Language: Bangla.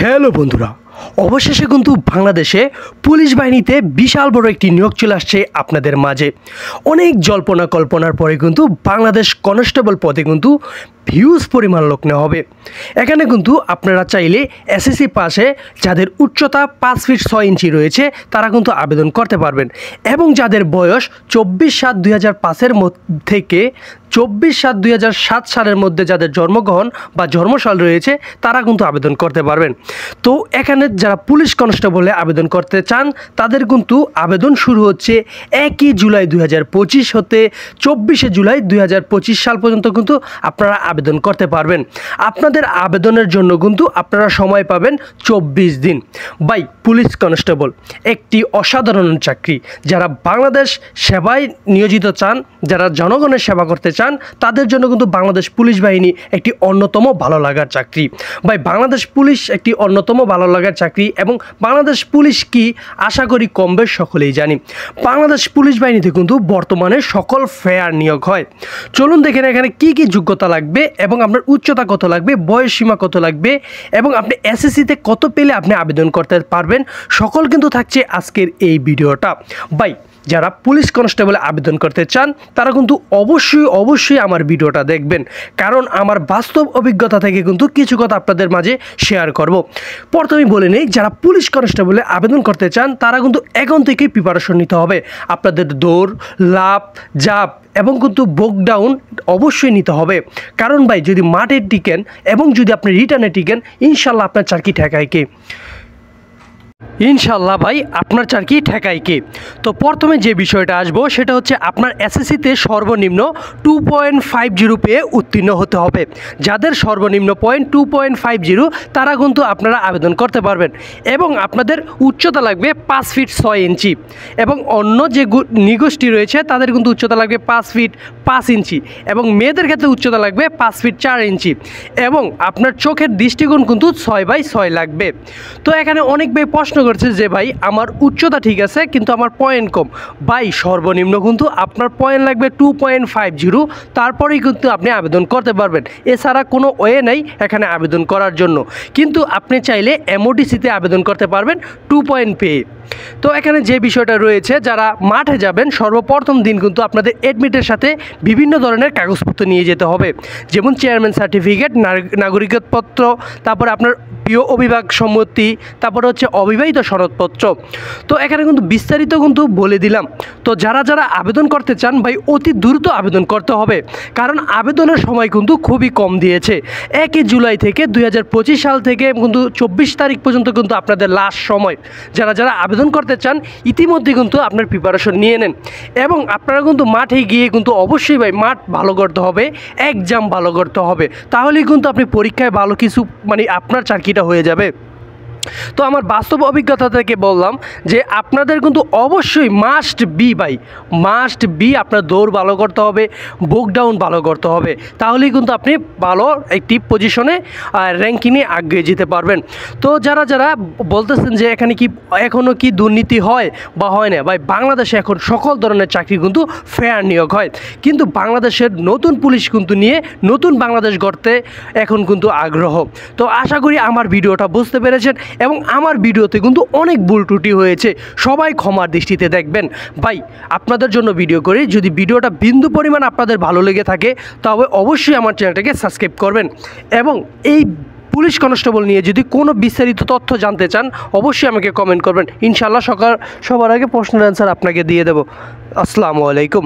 হ্যালো বন্ধুরা, অবশেষে কিন্তু বাংলাদেশে পুলিশ বাহিনীতে বিশাল বড় একটি নিয়োগ চলে আসছে আপনাদের মাঝে। অনেক জল্পনা কল্পনার পরে কিন্তু বাংলাদেশ কনস্টেবল পদে কিন্তু হিউজ পরিমাণ লোক নেওয়া হবে। এখানে কিন্তু আপনারা চাইলে এসএসসি পাশে যাদের উচ্চতা 5 ফিট 6 ইঞ্চি রয়েছে তারা কিন্তু আবেদন করতে পারবেন, এবং যাদের বয়স 24/7/2005 থেকে 24/7/2007 সালের মধ্যে যাদের জন্মগ্রহণ বা জন্মসাল রয়েছে তারা কিন্তু আবেদন করতে পারবেন। তো এখানে যারা পুলিশ কনস্টেবলে আবেদন করতে চান তাদের কিন্তু আবেদন শুরু হচ্ছে 1 জুলাই 2025 হতে 24 জুলাই 2025 সাল পর্যন্ত কিন্তু আপনারা আবেদন করতে পারবেন। আপনাদের আবেদনের জন্য কিন্তু আপনারা সময় পাবেন 24 দিন। বাই পুলিশ কনস্টেবল একটি অসাধারণ চাকরি। যারা বাংলাদেশ সেবায় নিয়োজিত চান, যারা জনগণের সেবা করতে চান তাদের জন্য কিন্তু বাংলাদেশ পুলিশ বাহিনী একটি অন্যতম ভালো লাগার চাকরি। ভাই বাংলাদেশ পুলিশ একটি অন্যতম ভালো লাগার চাকরি, এবং বাংলাদেশ পুলিশ কি আশা করি কম বেশ সকলেই জানি। বাংলাদেশ পুলিশ বাহিনীতে কিন্তু বর্তমানে সকল ফেয়ার নিয়োগ হয়। চলুন দেখেন এখানে কি কি যোগ্যতা লাগবে, এবং আপনার উচ্চতা কত লাগবে, বয়স সীমা কত লাগবে, এবং আপনি এসএসসিতে কত পেলে আপনি আবেদন করতে পারবেন, সকল কিন্তু থাকছে আজকের এই ভিডিওটা। ভাই যারা পুলিশ কনস্টেবলে আবেদন করতে চান তারা কিন্তু অবশ্যই আমার ভিডিওটা দেখবেন, কারণ আমার বাস্তব অভিজ্ঞতা থেকে কিন্তু কিছু কথা আপনাদের মাঝে শেয়ার করব। প্রথমেই বলে নেই, যারা পুলিশ কনস্টেবলে আবেদন করতে চান তারা কিন্তু এখন থেকেই প্রিপারেশন নিতে হবে। আপনাদের দৌড়, লাফ, জাপ এবং কিন্তু বুকডাউন অবশ্যই নিতে হবে, কারণ ভাই যদি মাঠে টিকেন এবং যদি আপনি রিটার্নে টিকেন ইনশাল্লাহ আপনার চাকরি ঠেকায় কে? ইনশাল্লাহ ভাই আপনার চাকরি ঠেকায় কে? তো প্রথমে যে বিষয়টা আসবো সেটা হচ্ছে আপনার এসএসসিতে সর্বনিম্ন 2.50 পেয়ে উত্তীর্ণ হতে হবে। যাদের সর্বনিম্ন পয়েন্ট 2.50 তারা কিন্তু আপনারা আবেদন করতে পারবেন, এবং আপনাদের উচ্চতা লাগবে 5 ফিট 6 ইঞ্চি, এবং অন্য যে নিগোষ্ঠী রয়েছে তাদের কিন্তু উচ্চতা লাগবে 5 ফিট 5 ইঞ্চি, এবং মেয়েদের ক্ষেত্রে উচ্চতা লাগবে 5 ফিট 4 ইঞ্চি, এবং আপনার চোখের দৃষ্টিকোণ কিন্তু 6/6 লাগবে। তো এখানে অনেক ভাই প্রশ্ন করছে যে ভাই আমার উচ্চতা ঠিক আছে কিন্তু আমার পয়েন্ট কম। ভাই সর্বনিম্ন কিন্তু আপনার পয়েন্ট লাগবে 2.50, তারপরেই কিন্তু আপনি আবেদন করতে পারবেন। এছাড়া কোনো ওয়ে নেই এখানে আবেদন করার জন্য, কিন্তু আপনি চাইলে এমওডিসিতে আবেদন করতে পারবেন 2 পয়েন্ট পেয়ে। তো এখানে যে বিষয়টা রয়েছে, যারা মাঠে যাবেন সর্বপ্রথম দিন কিন্তু আপনাদের অ্যাডমিটের সাথে বিভিন্ন ধরনের কাগজপত্র নিয়ে যেতে হবে, যেমন চেয়ারম্যান সার্টিফিকেট, নাগরিকত্বপত্র, তারপরে আপনার প্রিয় অভিভাবক সম্মতি, তারপরে হচ্ছে অবিবাহিত সনদপত্র। তো এখানে কিন্তু বিস্তারিত কিন্তু বলে দিলাম। তো যারা আবেদন করতে চান ভাই অতি দ্রুত আবেদন করতে হবে, কারণ আবেদনের সময় কিন্তু খুবই কম দিয়েছে। 1 জুলাই থেকে 2025 সাল থেকে কিন্তু 24 তারিখ পর্যন্ত কিন্তু আপনাদের লাস্ট সময়। যারা আবেদন করতে চান ইতিমধ্যে কিন্তু আপনার প্রিপারেশন নিয়ে নেন, এবং আপনারা কিন্তু মাঠে গিয়ে কিন্তু অবশ্যই ভাই মাঠ ভালো করতে হবে, এক্সাম ভালো করতে হবে, তাহলেই কিন্তু আপনি পরীক্ষায় ভালো কিছু আপনার চাকরিটা হয়ে যাবে। তো আমার বাস্তব অভিজ্ঞতা থেকে বললাম যে আপনাদের কিন্তু অবশ্যই মাস্ট বি আপনার দৌড় ভালো করতে হবে, বুকডাউন ভালো করতে হবে, তাহলেই কিন্তু আপনি ভালো একটি পজিশনে র্যাঙ্কিংয়ে এগিয়ে যেতে পারবেন। তো যারা বলতেছেন যে এখানে কি এখনও কি দুর্নীতি হয় বা হয় না, ভাই বাংলাদেশে এখন সকল ধরনের চাকরি কিন্তু ফেয়ার নিয়োগ হয়, কিন্তু বাংলাদেশের নতুন পুলিশ কিন্তু নিয়ে নতুন বাংলাদেশ গড়তে এখন কিন্তু আগ্রহ। তো আশা করি আমার ভিডিওটা বুঝতে পেরেছেন, এবং আমার ভিডিওতে কিন্তু অনেক ভুল ত্রুটি হয়েছে, সবাই ক্ষমার দৃষ্টিতে দেখবেন। ভাই আপনাদের জন্য ভিডিও করি, যদি ভিডিওটা বিন্দু পরিমাণ আপনাদের ভালো লেগে থাকে তবে অবশ্যই আমার চ্যানেলটাকে সাবস্ক্রাইব করবেন, এবং এই পুলিশ কনস্টেবল নিয়ে যদি কোনো বিস্তারিত তথ্য জানতে চান অবশ্যই আমাকে কমেন্ট করবেন। ইনশাআল্লাহ সবার আগে প্রশ্নের অ্যান্সার আপনাকে দিয়ে দেব। আসসালামু আলাইকুম।